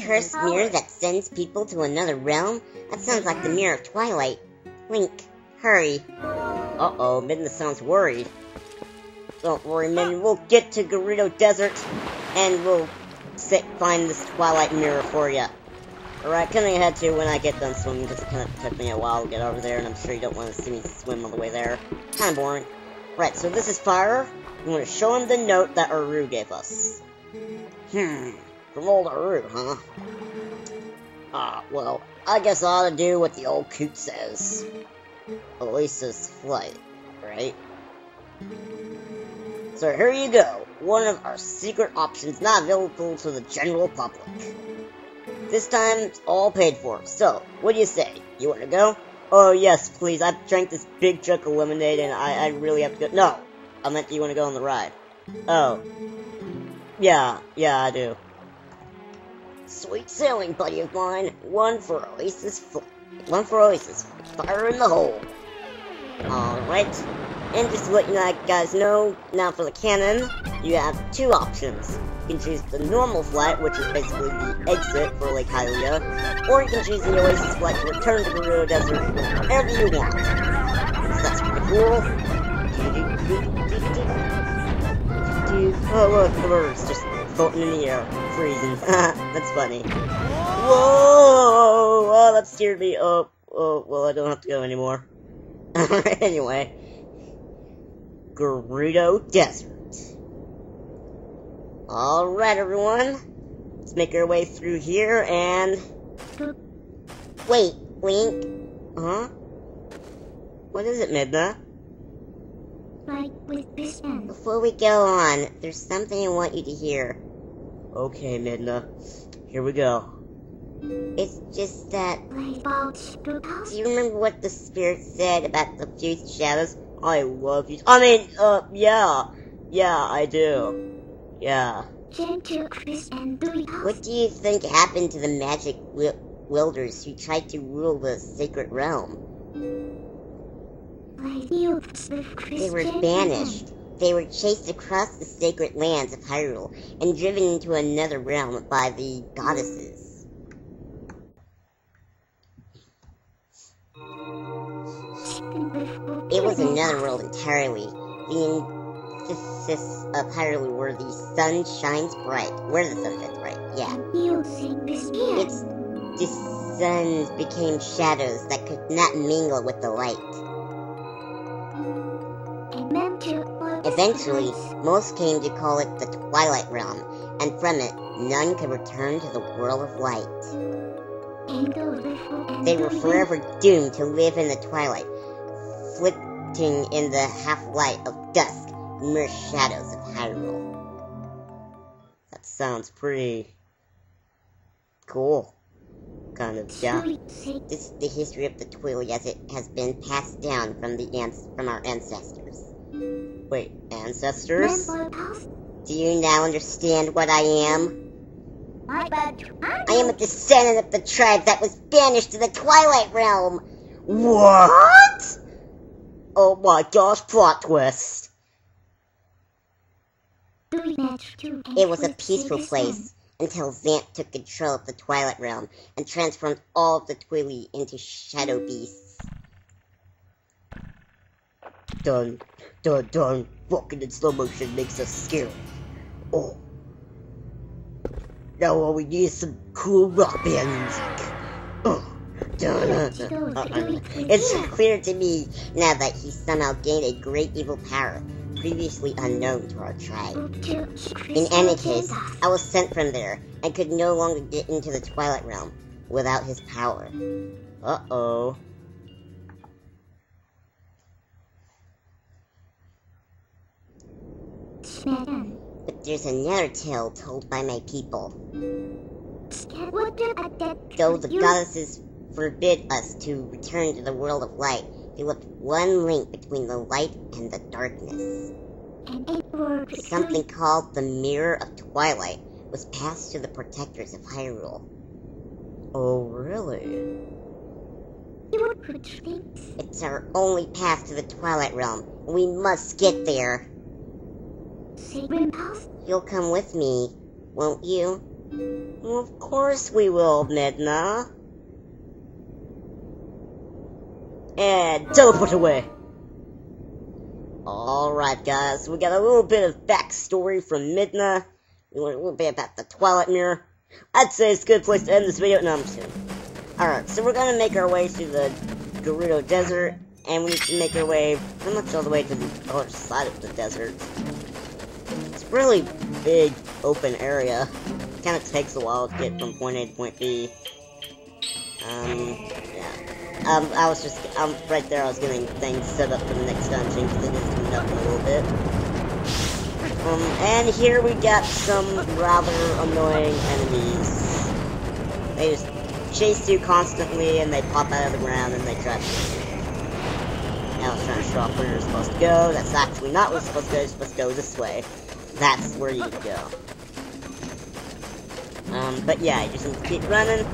cursed mirror that sends people to another realm? That sounds like the Mirror of Twilight. Link, hurry. Uh-oh, Midna sounds worried. Don't worry, Midna, we'll get to Gerudo Desert, and we'll find this Twilight Mirror for ya. Alright, kinda head to when I get done swimming, because it kinda took me a while to get over there, and I'm sure you don't want to see me swim all the way there. Kinda boring. Right, so this is Fire. I'm gonna show him the note that Aru gave us. From old Aru, huh? Well, I guess I ought to do what the old coot says. Oasis Flight, right? So here you go. One of our secret options not available to the general public. This time, it's all paid for. So, what do you say? You want to go? Oh, yes, please. I've drank this big jug of lemonade and I really have to go. No! I meant you want to go on the ride. Oh. Yeah, I do. Sweet sailing, buddy of mine. One for Oasis. Fire in the hole. Alright. And just to let you guys know, now for the cannon, you have two options. You can choose the normal flight, which is basically the exit for Lake Hylia, or you can choose the Oasis flight to return to Gerudo Desert wherever you want. So that's pretty cool. Oh look, the birds just floating in the air, freezing. That's funny. Whoa! Oh, that scared me. Oh, well, I don't have to go anymore. Anyway. Gerudo Desert. Alright, everyone. Let's make our way through here and... Wait, Link. Huh? What is it, Midna? Before we go on, there's something I want you to hear. Okay, Midna. Here we go. It's just that... Do you remember what the spirit said about the fused shadows? I love you. I mean, yeah. Yeah, I do. Yeah. What do you think happened to the magic wielders who tried to rule the sacred realm? They were banished. They were chased across the sacred lands of Hyrule and driven into another realm by the goddesses. It was another world entirely. The antithesis of Hyrule where the sun shines bright. Where the sun shines bright, yeah. The suns became shadows that could not mingle with the light. Eventually, most came to call it the Twilight Realm, and from it, none could return to the world of light. They were forever doomed to live in the twilight, flitting in the half-light of dusk, mere shadows of Hyrule. That sounds pretty... cool. Kind of, yeah. This is the history of the Twilight as it has been passed down from our ancestors. Wait, ancestors? Do you now understand what I am? I am a descendant of the tribe that was banished to the Twilight Realm! What? Oh my gosh, plot twist. It was a peaceful place, until Zant took control of the Twilight Realm, and transformed all of the Twilight into shadow beasts. Dun, dun, dun. Walking in slow motion makes us scared. Oh. Now all we need is some cool rock band music. Oh. It's clear to me now that he somehow gained a great evil power, previously unknown to our tribe. In any case, I was sent from there, and could no longer get into the Twilight Realm without his power. Uh-oh. But there's another tale told by my people. Though the goddesses forbid us to return to the world of light, they left one link between the light and the darkness. Something called the Mirror of Twilight was passed to the protectors of Hyrule. Oh, really? It's our only path to the Twilight Realm. We must get there. You'll come with me, won't you? Well, of course we will, Midna. And teleport away. Alright guys, we got a little bit of backstory from Midna. We learned a little bit about the Twilight Mirror. I'd say it's a good place to end this video. No, I'm just kidding. Alright, so we're gonna make our way through the Gerudo Desert, and we need to make our way pretty much all the way to the other side of the desert. It's a really big, open area. It kinda takes a while to get from point A to point B. Yeah. Right there, I was getting things set up for the next dungeon, because it is coming up in a little bit. And here we got some rather annoying enemies. They just chase you constantly, and they pop out of the ground, and they try to kill you. Now I was trying to show off where you're supposed to go. That's actually not where you're supposed to go. You're supposed to go this way. That's where you need to go. But yeah, you just need to keep running.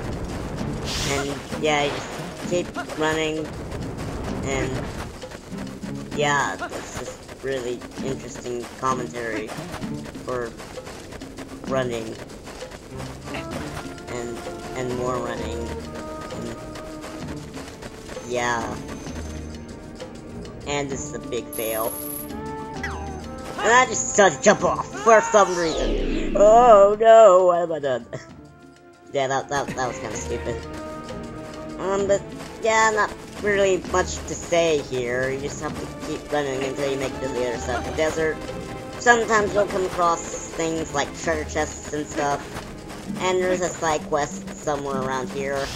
And yeah, you just keep running. And yeah, that's just really interesting commentary for running. And more running. And yeah. And this is a big fail. And I just decided to jump off for some reason. Oh no, what have I done? Yeah, that was kind of stupid. But yeah, not really much to say here. You just have to keep running until you make it to the other side of the desert. Sometimes you'll come across things like treasure chests and stuff. And there's a side quest somewhere around here.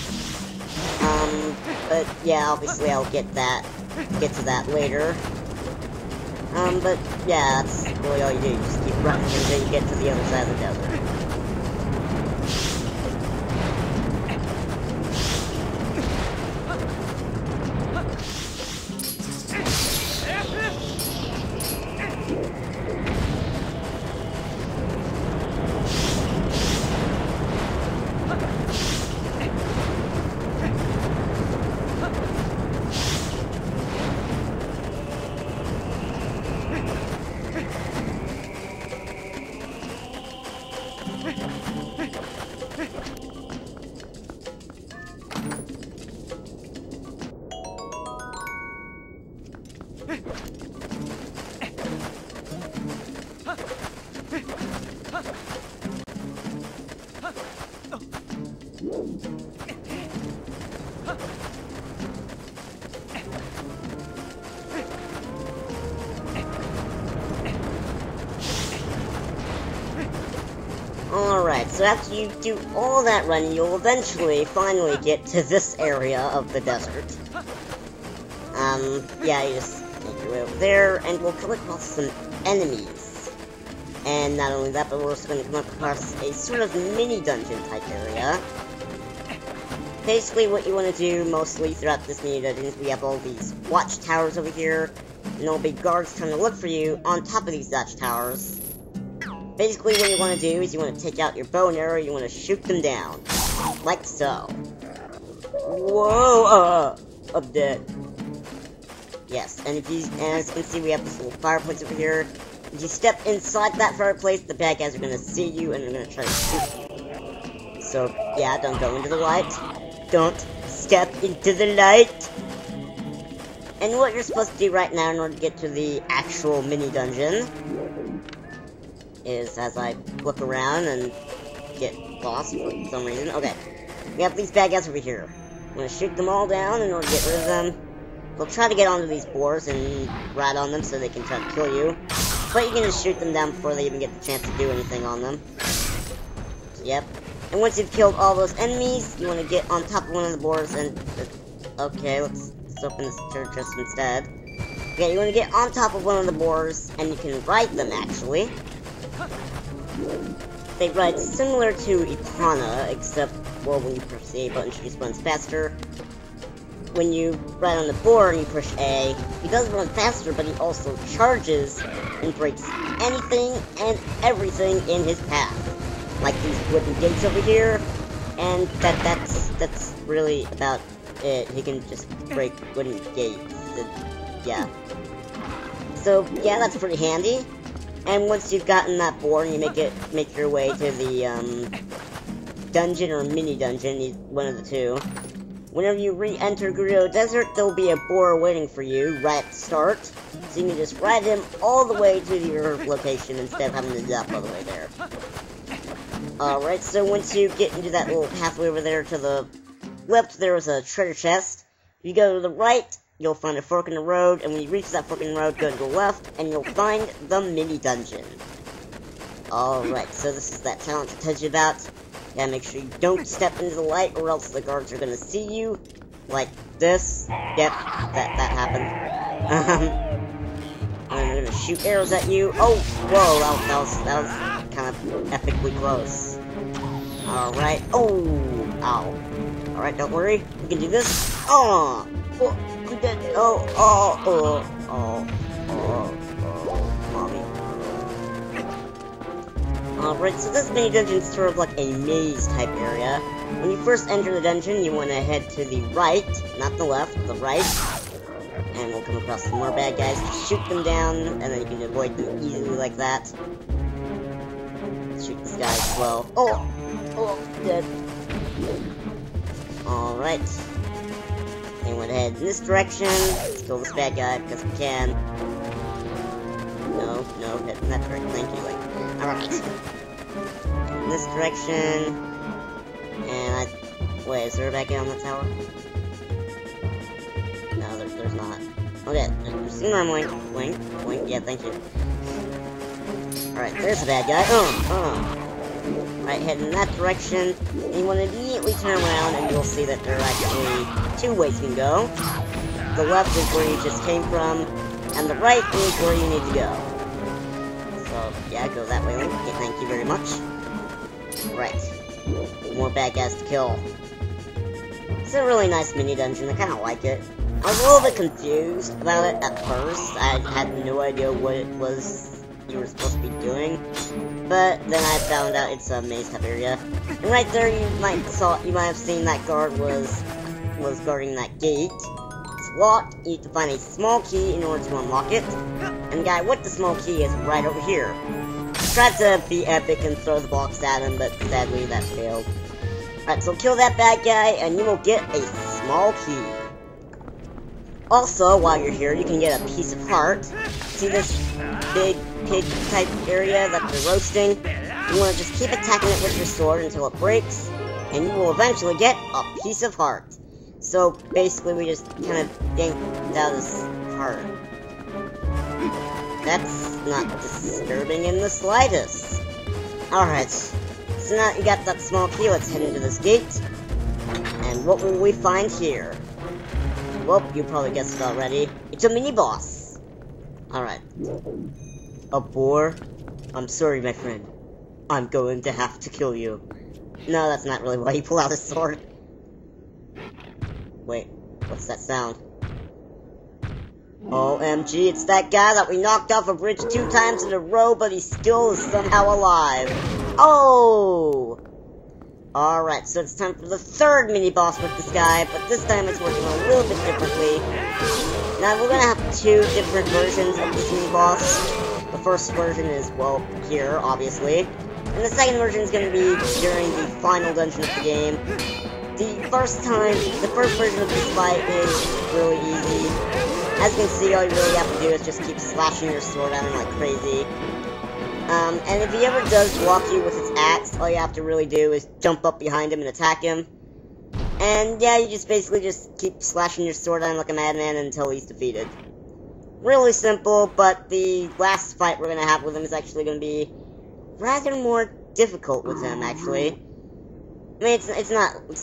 But yeah, obviously I'll get to that later. But yeah, that's really all you do. You just keep running until you get to the other side of the desert. Alright, so after you do all that running, you'll eventually finally get to this area of the desert. Yeah, you just make your way over there, and we'll come across some enemies. And not only that, but we're also going to come across a sort of mini-dungeon type area. Basically, what you want to do mostly throughout this mini-dungeon is we have all these watchtowers over here, and there'll be guards trying to look for you on top of these watchtowers. Basically, what you want to do is you want to take out your bow and arrow, you want to shoot them down. Like so. Whoa, I'm dead. Yes, and as you can see, we have this little fireplace over here. If you step inside that fireplace, the bad guys are going to see you, and they're going to try to shoot you. So, yeah, don't go into the light. Don't step into the light. And what you're supposed to do right now in order to get to the actual mini-dungeon is, as I look around and get lost for some reason. Okay, we have these bad guys over here. I'm gonna shoot them all down in order to get rid of them. We'll try to get onto these boars and ride on them so they can try to kill you. But you can just shoot them down before they even get the chance to do anything on them. Yep. And once you've killed all those enemies, you want to get on top of one of the boars and... okay, let's open this treasure chest instead. Okay, you want to get on top of one of the boars, and you can ride them, actually. They ride similar to Ipana, except, well, when you press the A button, she just runs faster. When you ride on the boar and you push A, he does run faster, but he also charges and breaks anything and everything in his path. Like these wooden gates over here, and that's really about it. He can just break wooden gates, yeah. So, yeah, that's pretty handy. And once you've gotten that boar and you make your way to the, dungeon or mini dungeon, one of the two. Whenever you re-enter Gerudo Desert, there'll be a boar waiting for you right at the start. So you can just ride him all the way to your location instead of having to duck all the way there. Alright, so once you get into that little pathway over there to the left, there is a treasure chest. If you go to the right, you'll find a fork in the road, and when you reach that fork in the road, go to the left, and you'll find the mini dungeon. Alright, so this is that talent I told you about. Gotta make sure you don't step into the light, or else the guards are gonna see you. Like this. Yep, that happened. And they're gonna shoot arrows at you. Oh, whoa, that was kind of epically close. Alright, oh, ow. Alright, don't worry, we can do this. Oh, I'm dead. Mommy. Alright, so this mini dungeon is sort of like a maze type area. When you first enter the dungeon, you want to head to the right, not the left, the right. And we'll come across some more bad guys, shoot them down, and then you can avoid them easily like that. Shoot this guy as well. Oh, dead. Alright. And went ahead in this direction. Let's kill this bad guy because we can. No, head in that direction. Thank you, Link. Alright. In this direction. And wait, is there a bad guy on the tower? No, there's not. Okay, there's some room, Link. Yeah, thank you. Alright, there's a bad guy. Right, head in that direction, and you want to immediately turn around, and you'll see that there are actually two ways you can go. The left is where you just came from, and the right is where you need to go. So, yeah, go that way, Link. Okay, thank you very much. Right. More bad guys to kill. It's a really nice mini dungeon, I kind of like it. I was a little bit confused about it at first. I had no idea what it was you were supposed to be doing, but then I found out it's a maze type area. And right there, you might have seen that guard was guarding that gate. It's locked. You need to find a small key in order to unlock it. And the guy with the small key is right over here. I tried to be epic and throw the box at him, but sadly that failed. Alright, so kill that bad guy, and you will get a small key. Also, while you're here, you can get a piece of heart. See this big pig type area that they're roasting? You want to just keep attacking it with your sword until it breaks, and you will eventually get a piece of heart. So basically, we just kind of yanked out this heart. That's not disturbing in the slightest. Alright, so now you got that small key, let's head into this gate. And what will we find here? Well, you probably guessed it already. It's a mini-boss. Alright. A boar? I'm sorry, my friend. I'm going to have to kill you. No, that's not really why he pulled out his sword. Wait, what's that sound? OMG, it's that guy that we knocked off a bridge 2 times in a row, but he still is somehow alive. Oh! Alright, so it's time for the third mini-boss with this guy, but this time it's working a little bit differently. Now, we're gonna have 2 different versions of this mini-boss. The first version is, well, here, obviously. And the second version is gonna be during the final dungeon of the game. The first version of this fight is really easy. As you can see, all you really have to do is just keep slashing your sword at him like crazy. And if he ever does block you with his axe, all you have to really do is jump up behind him and attack him. And yeah, you just basically just keep slashing your sword at him like a madman until he's defeated. Really simple, but the last fight we're gonna have with him is actually gonna be rather more difficult with him, actually. I mean, it's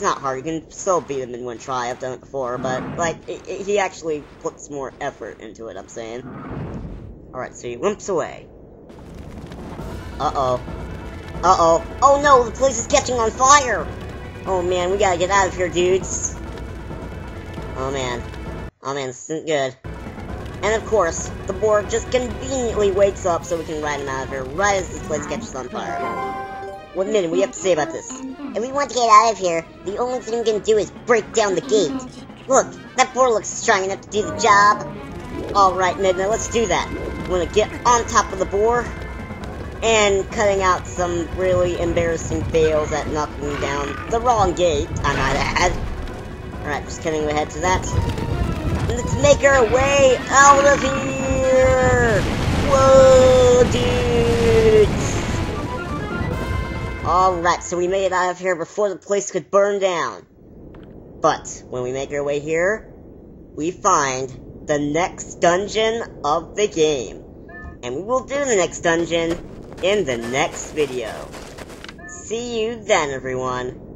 not hard. You can still beat him in one try. I've done it before, but like he actually puts more effort into it. I'm saying. All right, so he limps away. Uh-oh. Oh no, the place is catching on fire! Oh man, we gotta get out of here, dudes. Oh man, this isn't good. And of course, the boar just conveniently wakes up so we can ride him out of here right as this place catches on fire. What minute, what do you have to say about this? If we want to get out of here, the only thing we can do is break down the gate. Look, that boar looks strong enough to do the job. Alright, Midna, let's do that. You wanna get on top of the boar? and cutting out some really embarrassing fails at knocking down the wrong gate, I might add. Alright, just kidding, we'll head to that. Let's make our way out of here! Whoa, dudes! Alright, so we made it out of here before the place could burn down. But, when we make our way here, we find the next dungeon of the game. And we will do the next dungeon in the next video. See you then, everyone.